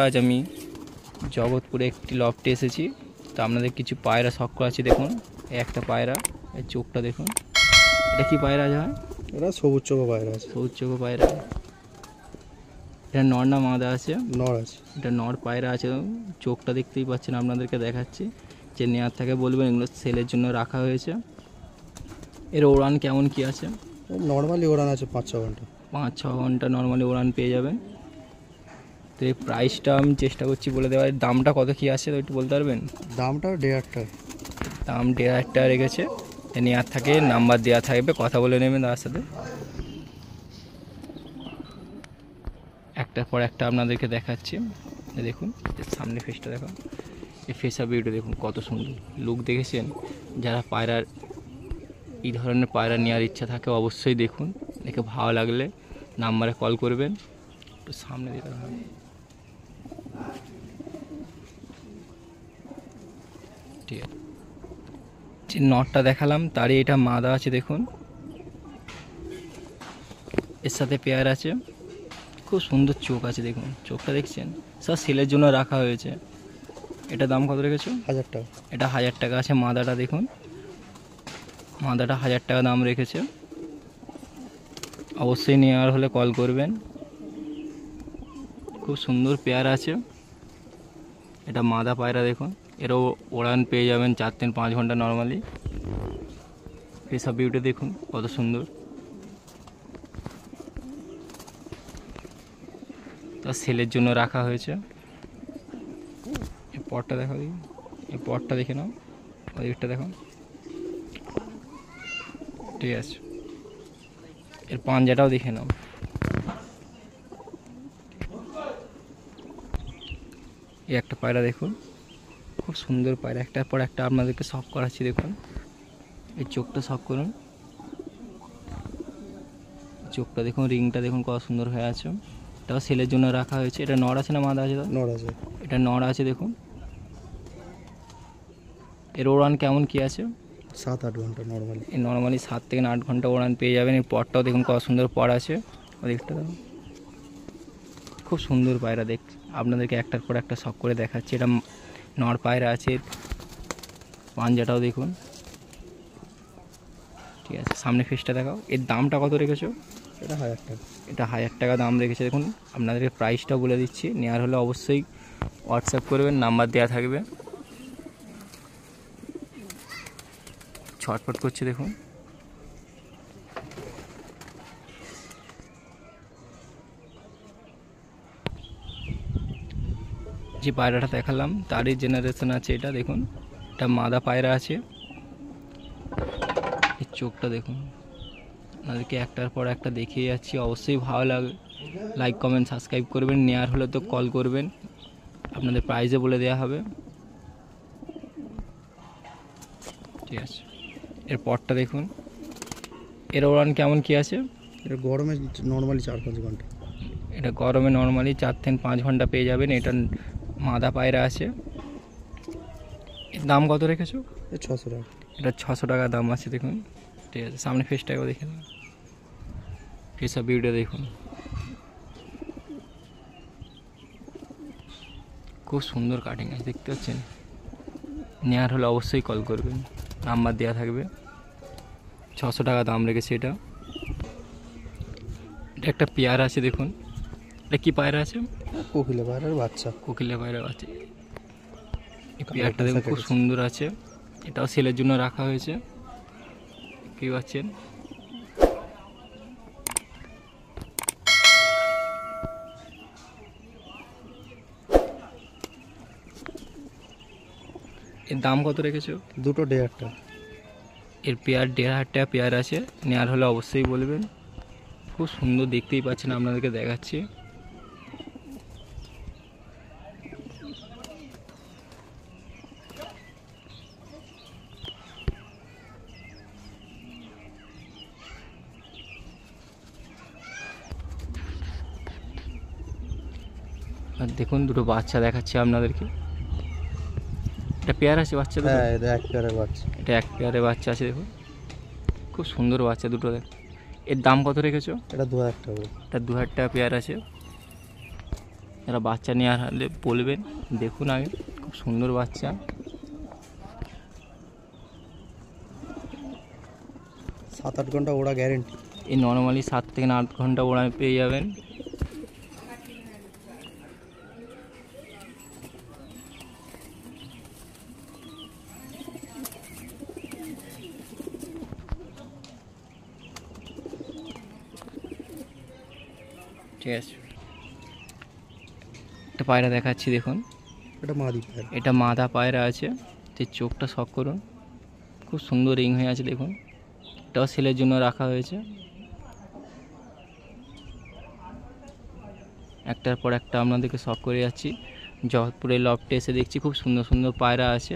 আজ আমি জগৎপুরে একটি লফটে এসেছি। তো আপনাদের কিছু পায়রা শখ করাচ্ছি। দেখুন একটা পায়রা, এর চোখটা দেখুন। এটা কি পায়রা হয়? এটা সবুজ চোখো পায়রা আছে। সবুজ চোখো পায়রা। এটা নর না মাদা আছে? নর আছে। এটা নর পায়রা আছে। চোখটা দেখতেই পাচ্ছেন, আপনাদেরকে দেখাচ্ছি। যে নেওয়ার থাকে বলবেন, এগুলো সেলের জন্য রাখা হয়েছে। এর উড়ান কেমন কি আছে? নর্মালি উড়ান আছে 5-6 ঘন্টা। 5-6 ঘন্টা নর্মালি উড়ান পেয়ে যাবেন। তো এই প্রাইসটা আমি চেষ্টা করছি বলে দেওয়ার। দামটা কত কী আছে তো একটু বলতে পারবেন? দামটা 1,500 টাকা। দাম 1,500 টাকা রেখেছে। নেওয়ার থাকে নাম্বার দেওয়া থাকবে, কথা বলে নেবেন তার সাথে। একটার পর একটা আপনাদেরকে দেখাচ্ছি। দেখুন সামনে ফেসটা দেখুন, এই ফেস অফ ভিউটা দেখুন কত সুন্দর লুক। দেখেছেন? যারা পায়রার এই ধরনের পায়রা নেওয়ার ইচ্ছা থাকে অবশ্যই দেখুন। দেখে ভালো লাগলে নাম্বারে কল করবেন। একটু সামনে দিতে হবে। ঠিক আছে, যে নটটা দেখালাম তারই এটা মাদা আছে। দেখুন এর সাথে পেয়ার আছে। খুব সুন্দর চোখ আছে, দেখুন চোখটা দেখছেন? সব সেলের জন্য রাখা হয়েছে। এটা দাম কত রেখেছো? 1000 টাকা। এটা 1000 টাকা আছে। মাদাটা দেখুন, মাদাটা 1000 টাকা দাম রেখেছে। অবশ্যই নেওয়ার হলে কল করবেন। খুব সুন্দর পেয়ার আছে। এটা মাদা পায়রা দেখুন। এরও ওড়ান পেয়ে যাবেন 4-5 ঘন্টা নর্মালি। এসব বিউটি দেখুন কত সুন্দর। তা সেলের জন্য রাখা হয়েছে। এই পটটা দেখো, এই পটটা দেখে নাও, ওদিকটা দেখো। ঠিক আছে, এর পাঞ্জাটাও দেখে নাও। এই একটা পায়রা দেখুন, খুব সুন্দর পায়রা। একটার পর একটা আপনাদেরকে শখ করাচ্ছি। দেখুন এই চোখটা শখ করুন, চোখটা দেখুন, রিংটা দেখুন কত সুন্দর হয়ে আছে। এটাও সেলের জন্য রাখা হয়েছে। এটা নর আছে না মাদা আছে? নর আছে। এটা নর আছে। দেখুন এর ওড়ান কেমন কি আছে? 7-8 ঘন্টা নর্মালি। এই নর্মালি 7 থেকে 8 ঘন্টা ওড়ান পেয়ে যাবেন। এই পটটাও দেখুন কত সুন্দর পট আছে। ওদিকটা দেখুন, খুব সুন্দর পায়রা। দেখ আপনাদেরকে একটার পর একটা শখ করে দেখাচ্ছি। এটা নর পায়রা আছে। পাঞ্জাটাও দেখুন। ঠিক আছে, সামনে ফেসটা দেখাও। এর দামটা কত রেখেছো? এটা 1000 টাকা। এটা 1000 টাকা দাম রেখেছে। দেখুন আপনাদেরকে প্রাইসটা বলে দিচ্ছি। নেওয়ার হলে অবশ্যই হোয়াটসঅ্যাপ করবেন, নাম্বার দেওয়া থাকবে। ছটফট করছে দেখুন। যে পায়রাটা দেখালাম তারই জেনারেশন আছে এটা। দেখুন এটা মাদা পায়রা আছে। এই চোখটা দেখুন। আপনাদেরকে একটার পর একটা দেখিয়ে যাচ্ছি। অবশ্যই ভালো লাগে, লাইক কমেন্ট সাবস্ক্রাইব করবেন। নেওয়ার হলে তো কল করবেন, আপনাদের প্রাইজে বলে দেওয়া হবে। ঠিক আছে, এর পরটা দেখুন। এর ওড়ান কেমন কি আছে? এটা গরমে নর্মালি 4-5 ঘন্টা। এটা গরমে নর্মালি 4-5 ঘন্টা পেয়ে যাবেন। এটা মাদা পায়রা আছে। এর দাম কত রেখেছো? 600 টাকা। এটা 600 টাকা দাম আছে। দেখুন ঠিক আছে, সামনে ফেসটাকেও দেখে নিন। ফেস অফ ভিউটা দেখুন, খুব সুন্দর কাটিং আছে, দেখতে পাচ্ছেন? নেওয়ার হলে অবশ্যই কল করবেন, নাম্বার দেওয়া থাকবে। 600 টাকা দাম রেখেছে এটা। এটা একটা পেয়ার আছে। দেখুন এটা কি পায়রা আছে? কোকিলা পায়রার বাচ্চা। কোকিলা পায়রা আছে। এই পেয়ারটা দেখুন খুব সুন্দর আছে। এটাও সেলের জন্য রাখা হয়েছে, কি পাচ্ছেন? এর দাম কত রেখেছো? দুটো 1,500 টাকা। এর পেয়ার 1,500 টাকা পেয়ার আছে। নেওয়ার হলে অবশ্যই বলবেন। খুব সুন্দর, দেখতেই পাচ্ছেন, আপনাদেরকে দেখাচ্ছি। আর দেখুন দুটো বাচ্চা দেখাচ্ছি আপনাদেরকে। এটা পেয়ার আছে বাচ্চা দুটো? হ্যাঁ, এটা এক পেয়ারের বাচ্চা। এটা এক পেয়ারে বাচ্চা আছে। দেখুন খুব সুন্দর বাচ্চা দুটো। দেখ এর দাম কত রেখেছো? এটা 2000 টাকা। এটা 2000 টাকা পেয়ার আছে। যারা বাচ্চা নিয়ে হলে বলবেন। দেখুন আগে, খুব সুন্দর বাচ্চা। 7-8 ঘন্টা ওরা গ্যারেন্টি। এই নর্মালি 7 থেকে 8 ঘন্টা ওড়ান পেয়ে যাবেন। ঠিক আছে, একটা পায়রা দেখাচ্ছি দেখুন। এটা মাদি পায়রা। এটা মাদা পায়রা আছে, যে চোখটা শখ করুন, খুব সুন্দর রিং হয়ে আছে দেখুন। এটাও সেলের জন্য রাখা হয়েছে। একটার পর একটা আপনাদেরকে শখ করে যাচ্ছি। জগৎপুরের লফটে এসে দেখছি খুব সুন্দর সুন্দর পায়রা আছে,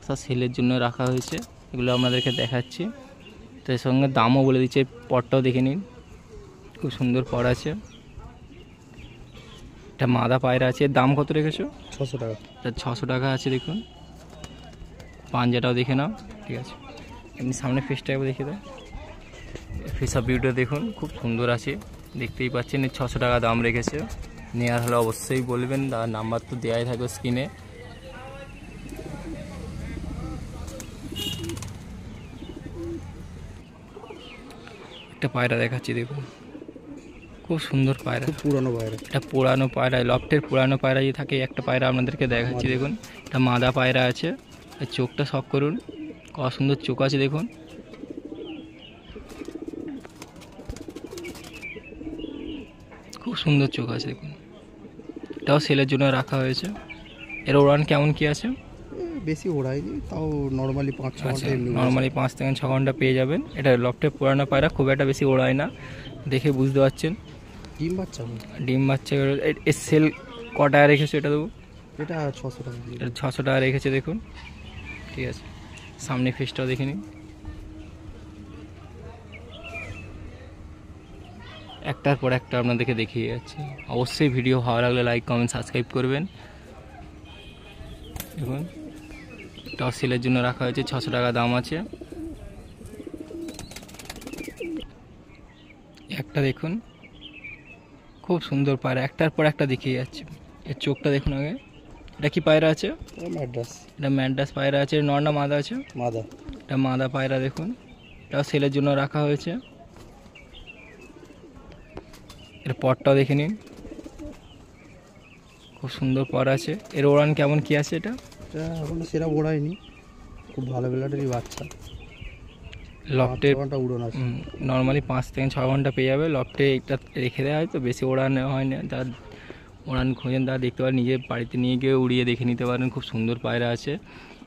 সব সেলের জন্য রাখা হয়েছে। এগুলো আপনাদেরকে দেখাচ্ছি। তো এর সঙ্গে দামও বলে দিচ্ছে, পটটাও দেখে নিন, খুব সুন্দর পট আছে। এটা মাদা পায়রা আছে। এর দাম কত রেখেছো? 600 টাকা। এটা 600 টাকা আছে দেখুন। পাঞ্জাটাও দেখে নাও। ঠিক আছে, এমনি সামনে ফেসটা একবার দেখে দাও। ফেস অফ ভিউটা দেখুন, খুব সুন্দর আছে, দেখতেই পাচ্ছেন। 600 টাকা দাম রেখেছে। নেওয়ার হলে অবশ্যই বলবেন, তার নাম্বার তো দেওয়াই থাকবে স্ক্রিনে। একটা পায়রা দেখাচ্ছি দেখুন, খুব সুন্দর পায়রা, খুব পুরানো পায়রা। এটা পুরানো পায়রা, লফটের পুরানো পায়রা যে থাকে, একটা পায়রা আপনাদেরকে দেখাচ্ছি দেখুন। এটা মাদা পায়রা আছে। এর চোখটা শখ করুন, কত সুন্দর চোখ আছে দেখুন। খুব সুন্দর চোখ আছে দেখুন। এটাও সেলের জন্য রাখা হয়েছে। এর উড়ান কেমন কি আছে? বেশি ওড়ায়নি, তাও নর্মালি 5-6 আচ্ছা, ঘন্টা এমনি নর্মালি 5 থেকে 6 ঘন্টা পেয়ে যাবেন। এটা লফটের পুরানো পায়রা, খুব একটা বেশি ওড়ায় না, দেখে বুঝতে পারছেন। ডিম বাচ্চা। ডিম বাচ্চা। এর সেল ক টাকা রেখেছে এটা দেবো? এটা 600 টাকা। এটা 600 টাকা রেখেছে দেখুন। ঠিক আছে, সামনে ফেসটাও দেখে নিন। একটার পর একটা আপনাদেরকে দেখিয়ে যাচ্ছি। অবশ্যই ভিডিও ভালো লাগলে লাইক, কমেন্ট, সাবস্ক্রাইব করবেন। দেখুন, টস সেলের জন্য রাখা হয়েছে, 600 টাকা দাম আছে। একটা দেখুন, খুব সুন্দর পায়রা, একটার পর একটা দেখিয়ে যাচ্ছে। এর চোখটা দেখুন আগে। এটা কি পায়রা আছে? ম্যাড্রাস। এটা ম্যাড্রাস পায়রা আছে। নর না মাদা আছে? মাদা। এটা মাদা পায়রা দেখুন, এটাও সেলের জন্য রাখা হয়েছে। এর পটটাও দেখে নিন, খুব সুন্দর পর আছে। এর ওড়ান কেমন কি আছে? এটা এখনো সেরা ওড়ায়নি, খুব ভালো বেলাটারই বাচ্চা। লফটে 5-6 ঘন্টা উড়ন আছে। নর্মালি 5 থেকে 6 ঘন্টা পেয়ে যাবে। লফটে এটা রেখে দেওয়া হয়, তো বেশি ওড়ানো হয় না। তার ওড়ান খোঁজেন, তারা দেখতে পারেন, নিজে বাড়িতে নিয়ে গিয়ে উড়িয়ে দেখে নিতে পারেন। খুব সুন্দর পায়রা আছে।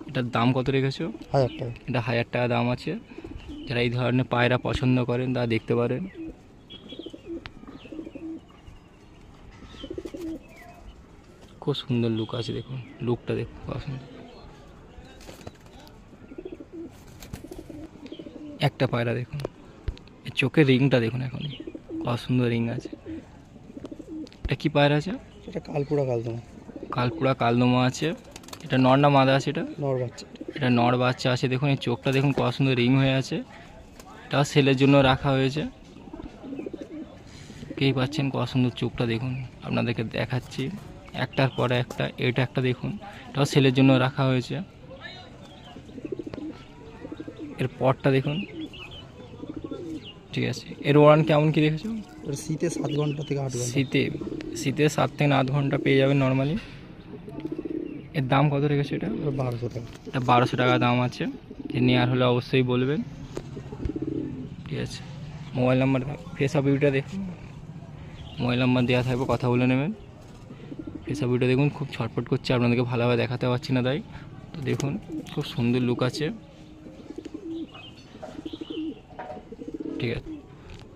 এটার দাম কত রেখেছো? 1000 টাকা। এটা 1000 টাকা দাম আছে। যারা এই ধরনের পায়রা পছন্দ করেন তারা দেখতে পারেন। খুব সুন্দর লুক আছে দেখুন, লুকটা দেখুন কত সুন্দর। একটা পায়রা দেখুন, এর চোখের রিংটা দেখুন, এখন কত সুন্দর রিং আছে। এটা কি পায়রা আছে? এটা কালপুরা কালদমা। কালপুরা কালদমা আছে। এটা নর না মাদা আছে? এটা নর বাচ্চা। এটা নর বাচ্চা আছে দেখুন। এই চোখটা দেখুন কত সুন্দর রিং হয়ে আছে। এটা সেলের জন্য রাখা হয়েছে। কেই পাচ্ছেন কত সুন্দর চোখটা দেখুন, আপনাদেরকে দেখাচ্ছি একটার পরে একটা। এটা একটা দেখুন, এটাও সেলের জন্য রাখা হয়েছে। এর পরটা দেখুন। ঠিক আছে, এর ওড়ান কেমন কি দেখেছো? শীতে 7 ঘন্টা থেকে 8 ঘন্টা। শীতে 7 থেকে 8 ঘন্টা পেয়ে যাবেন নর্মালি। এর দাম কত রেখেছে? এটা 1200 টাকা। এটা 1200 টাকা দাম আছে। যে নেওয়ার হলে অবশ্যই বলবেন। ঠিক আছে, মোবাইল নাম্বার, ফেস অফ ভিউটা দেখুন, মোবাইল নাম্বার দেওয়া থাকবে, কথা বলে নেবেন। ফেস অফ ভিউটা দেখুন, খুব ছটফট করছে, আপনাদেরকে ভালোভাবে দেখাতে পারছি না তাই। তো দেখুন, খুব সুন্দর লুক আছে। ঠিক আছে,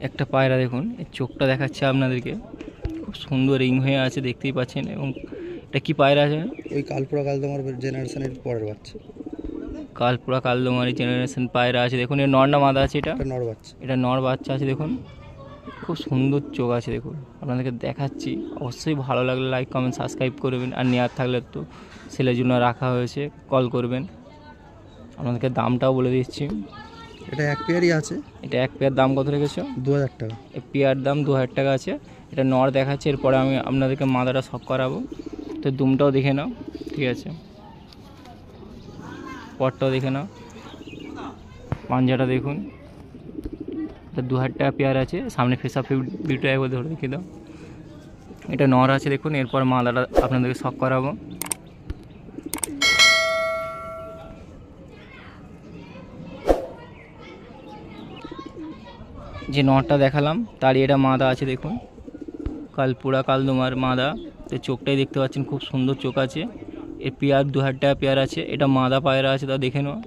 একটা পায়রা দেখুন, এই চোখটা দেখাচ্ছে আপনাদেরকে, খুব সুন্দর রিং হয়ে আছে, দেখতেই পাচ্ছেন। এবং এটা কি পায়রা আছে? ওই কালপুরা কালদমার জেনারেশনের পরের বাচ্চা। কালপুরা কালদমারি জেনারেশন পায়রা আছে দেখুন। এর নর না মাদা আছে? এটা নর বাচ্চা। এটা নর বাচ্চা আছে দেখুন, খুব সুন্দর চোখ আছে দেখুন, আপনাদেরকে দেখাচ্ছি। অবশ্যই ভালো লাগলে লাইক, কমেন্ট, সাবস্ক্রাইব করবেন। আর নেওয়ার থাকলে তো সেলের জন্য রাখা হয়েছে, কল করবেন। আপনাদেরকে দামটাও বলে দিচ্ছি। এটা এক পেয়ারই আছে। এটা এক পেয়ার দাম কত রেখেছো? 2000 টাকা। এক পেয়ার দাম 2000 টাকা আছে। এটা নর দেখাচ্ছে, এরপরে আমি আপনাদেরকে মাদাটা শখ করাবো। তো দুমটাও দেখে নাও, ঠিক আছে, পটটাও দেখে নাও, পাঞ্জাটা দেখুন, এটা 2000 টাকা পেয়ার আছে। সামনে ফেসা বিউটি একবার ধরে দেখিয়ে দাও। এটা নর আছে দেখুন, এরপর মাদাটা আপনাদেরকে শখ করাবো। যে নরটা দেখালাম তারই এটা মাদা আছে দেখুন, কালপুরা কালদমার মাদা। তো চোখটাই দেখতে পাচ্ছেন, খুব সুন্দর চোখ আছে। এর পেয়ার 2000 টাকা পেয়ার আছে। এটা মাদা পায়রা আছে, তা দেখে নাও,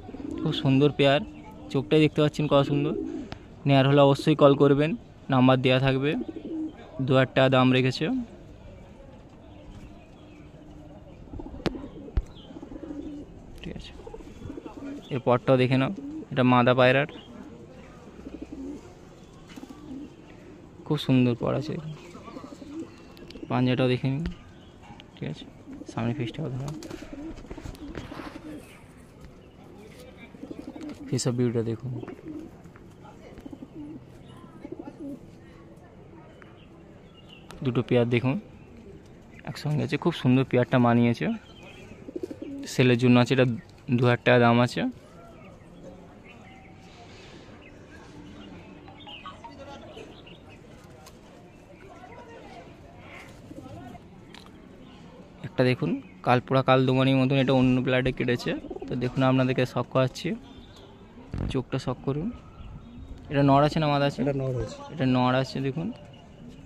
খুব সুন্দর পেয়ার, চোখটাই দেখতে পাচ্ছেন কত সুন্দর। নেয়ার হলে অবশ্যই কল করবেন, নাম্বার দেওয়া থাকবে। 2000 টাকা দাম রেখেছে। ঠিক আছে, এর পরটাও দেখে নাও, এটা মাদা পায়রার, খুব সুন্দর পর আছে। পাঞ্জাটাও দেখে নিন, ঠিক আছে, সামনে ফিসটাও ধরো, ফিস অফ ভিউটা দেখুন। দুটো পেয়ার দেখুন একসঙ্গে আছে, খুব সুন্দর পেয়ারটা মানিয়েছে। সেলের জন্য আছে, এটা 2000 টাকা দাম আছে। একটা দেখুন কালপুরা কালদমানির মতন, এটা অন্য ব্লাডে কেটেছে। তো দেখুন আপনাদেরকে শখ করাচ্ছি, চোখটা শখ করুন। এটা নর আছে না মাদা আছে? এটা নর আছে। এটা নর আছে দেখুন,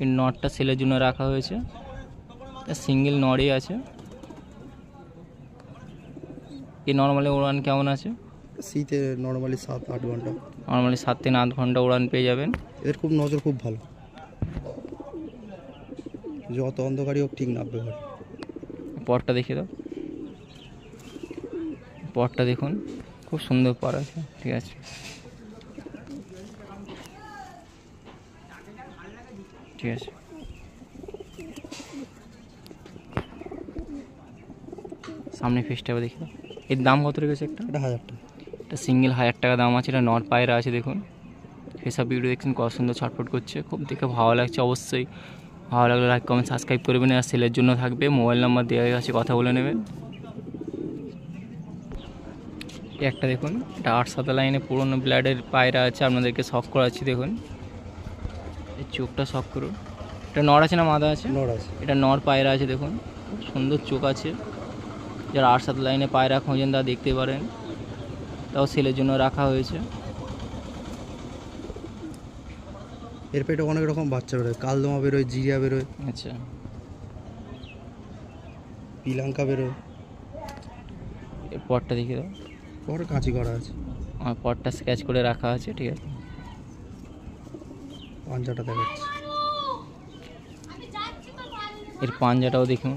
এই নরটা সেলের জন্য রাখা হয়েছে, সিঙ্গেল নরই আছে। এই নর্মালি উড়ান কেমন আছে? শীতে নর্মালি 7-8 ঘন্টা, নর্মালি 7 থেকে 8 ঘন্টা উড়ান পেয়ে যাবেন। এদের খুব নজর খুব ভালো, যত অন্ধকারই হোক ঠিক নামবে ঘরে। পরটা দেখিয়ে দাও, পরটা দেখুন, খুব সুন্দর পর আছে, ঠিক আছে। ঠিক আছে, সামনে ফেসটা দেখি দাও। এর দাম কত রেখেছে? একটা এটা 1000 টাকা, এটা সিঙ্গেল 1000 টাকা দাম আছে। এটা নর পায়রা আছে দেখুন, ফেসা ভিডিও দেখছেন কত সুন্দর ছটফট করছে, খুব দেখে ভালো লাগছে। অবশ্যই ভালো লাগলে লাইক কমেন্ট সাবস্ক্রাইব করবেন। আর সেলের জন্য থাকবে, মোবাইল নাম্বার দেওয়া আছে, কথা বলে নেবেন। একটা দেখুন, এটা 8-7 লাইনে পুরোনো ব্লাডের পায়রা আছে, আপনাদেরকে শখ করাচ্ছি দেখুন, এই চোখটা শখ করুন। এটা নর আছে না মাদা আছে? নর আছে। এটা নর পায়রা আছে দেখুন, খুব সুন্দর চোখ আছে। যারা 8-7 লাইনে পায়রা খোঁজেন তা দেখতে পারেন, তাও সেলের জন্য রাখা হয়েছে। এর পেটে অনেক রকম বাচ্চা বেরোয়, কালদমা বেরোয়, জিরিয়া বেরোয়, আচ্ছা, পিলাঙ্কা বেরোয়। এর পরটা দেখে দাও, পরে কাঁচি করা আছে, আমার পরটা স্কেচ করে রাখা আছে, ঠিক আছে। পাঞ্জাটা দেখাচ্ছে, এর পাঞ্জাটাও দেখুন,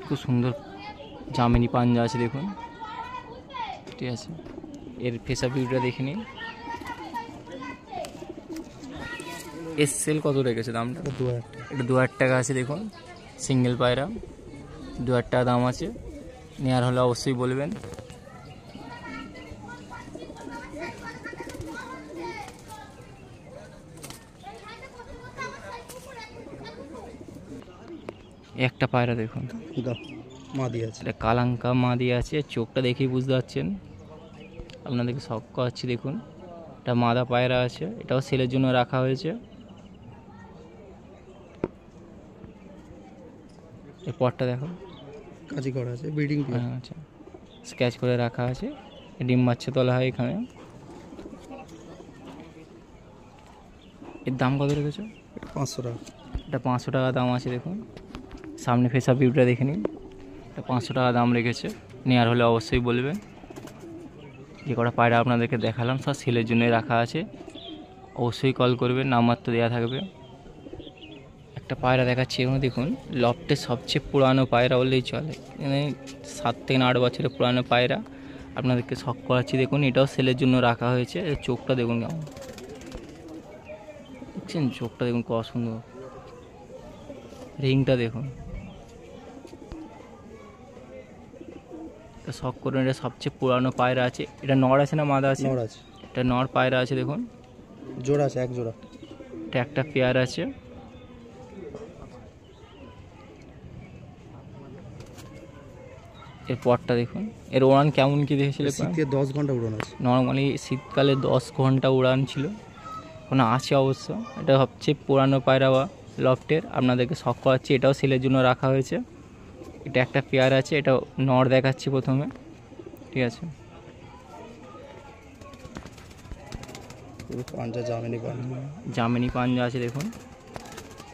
খুব সুন্দর জামিনি পাঞ্জা আছে দেখুন, ঠিক আছে। এর ফেসা ভিউটা দেখে নিন। এর সেল কত রেখেছে দামটা? এটা 2000 টাকা। এটা 2000 টাকা আছে দেখুন, সিঙ্গেল পায়রা, 2000 টাকা দাম আছে। নেওয়ার হলে অবশ্যই বলবেন। একটা পায়রা দেখুন, দাও, মাদি আছে। এটা কালাঙ্কা মাদি আছে, চোখটা দেখেই বুঝতে পারছেন। আপনাদেরকে শখ করাচ্ছি দেখুন, এটা মাদা পায়রা আছে, এটাও সেলের জন্য রাখা হয়েছে। এই পরটা দেখো, কাঁচি করা আছে, ব্রিডিং পেয়ার। আচ্ছা, স্কেচ করে রাখা আছে, ডিম বাচ্চা তোলা হয় এখানে। এর দাম কত রেখেছো? এটা 500 টাকা। এটা 500 টাকা দাম আছে দেখুন, সামনে ফেসা ভিউটা দেখে নিন। এটা 500 টাকা দাম রেখেছে। নেওয়ার হলে অবশ্যই বলবেন। যে কটা পায়রা আপনাদেরকে দেখালাম সব সেলের জন্যই রাখা আছে, অবশ্যই কল করবেন, নাম্বার তো দেওয়া থাকবে। একটা পায়রা দেখাচ্ছি এখানে দেখুন, লফটের সবচেয়ে পুরানো পায়রা বললেই চলে, এখানে 7 থেকে 8 বছরের পুরানো পায়রা। আপনাদেরকে শখ করাচ্ছি দেখুন, এটাও সেলের জন্য রাখা হয়েছে। এর চোখটা দেখুন কেমন, দেখছেন চোখটা দেখুন কত সুন্দর, রিংটা দেখুন, এটা শখ করুন। এটা সবচেয়ে পুরানো পায়রা আছে। এটা নর আছে না মাদা আছে? নর আছে। এটা নর পায়রা আছে দেখুন, জোড়া আছে, এক জোড়া। এটা একটা পেয়ার আছে। এর পরটা দেখুন, এর উড়ান কেমন কি দেখেছিল? শীতে 10 ঘন্টা উড়ান আছে। নর্মালি শীতকালে 10 ঘন্টা উড়ান ছিল, এখনো আছে অবশ্য। এটা সবচেয়ে পুরানো পায়রা বা লফটের, আপনাদেরকে শখ করাচ্ছি। এটাও সেলের জন্য রাখা হয়েছে। এটা একটা পেয়ার আছে, এটা নর দেখাচ্ছি প্রথমে, ঠিক আছে। পুরো পাঞ্জা জামিনি পাঞ্জা, জামিনি পাঞ্জা আছে দেখুন।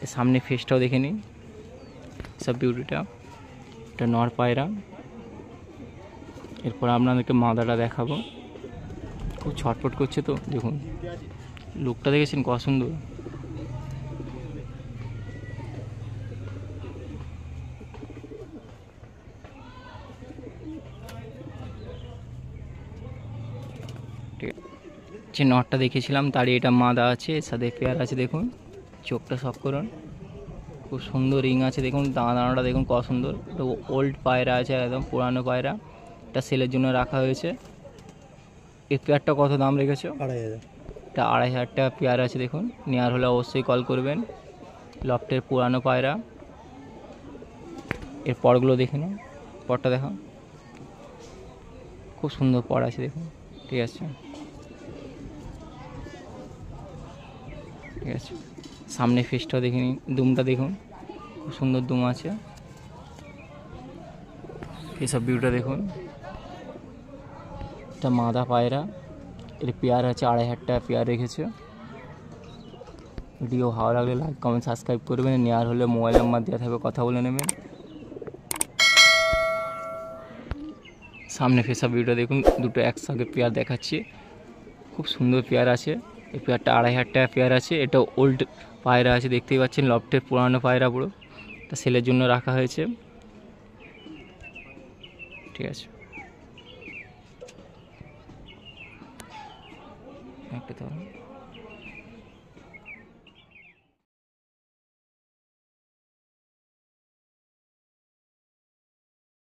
এর সামনে ফেসটাও দেখে নিন, সব বিউটিটা। এটা নর পায়রা। এরপর আপনাদেরকে মাদাটা দেখাবো, খুব ছটফট করছে তো দেখুন, লুকটা দেখেছেন কত সুন্দর। ঠিক আছে, যে নটটা দেখেছিলাম তারই এটা মাদা আছে, এর সাথে পেয়ার আছে দেখুন। চোখটা সব করুন, খুব সুন্দর রিং আছে দেখুন, দানাটা দেখুন কত সুন্দর। এটা ওল্ড পায়রা আছে, একদম পুরানো পায়রা। এটা সেলের জন্য রাখা হয়েছে। এই পেয়ারটা কত দাম রেখেছো? 2500। এটা 2500 টাকা পেয়ার আছে দেখুন। নেওয়ার হলে অবশ্যই কল করবেন। লফটের পুরানো পায়রা। এর পরগুলো দেখে নিন, পরটা দেখা, খুব সুন্দর পর আছে দেখুন, ঠিক আছে। ঠিক আছে, সামনে ফেসটাও দেখে নিন, দুমটা দেখুন, খুব সুন্দর দুম আছে। এসব ভিউটা দেখুন। এটা মাদা পায়রা, এর পেয়ার আছে 2500 টাকা পেয়ার রেখেছে। ভিডিও ভালো লাগলে লাইক কমেন্ট সাবস্ক্রাইব করবেন। নেওয়ার হলে মোবাইল নাম্বার দেওয়া থাকবে, কথা বলে নেবেন। সামনে ফেসা ভিউটা দেখুন, দুটো একসাথে পেয়ার দেখাচ্ছি, খুব সুন্দর পেয়ার আছে। এই পেয়ারটা 2500 টাকা পেয়ার আছে। এটা ওল্ড পায়রা আছে, দেখতেই পাচ্ছেন, লফটের পুরানো পায়রা পুরো। এটা সেলের জন্য রাখা হয়েছে, ঠিক আছে। একটা তো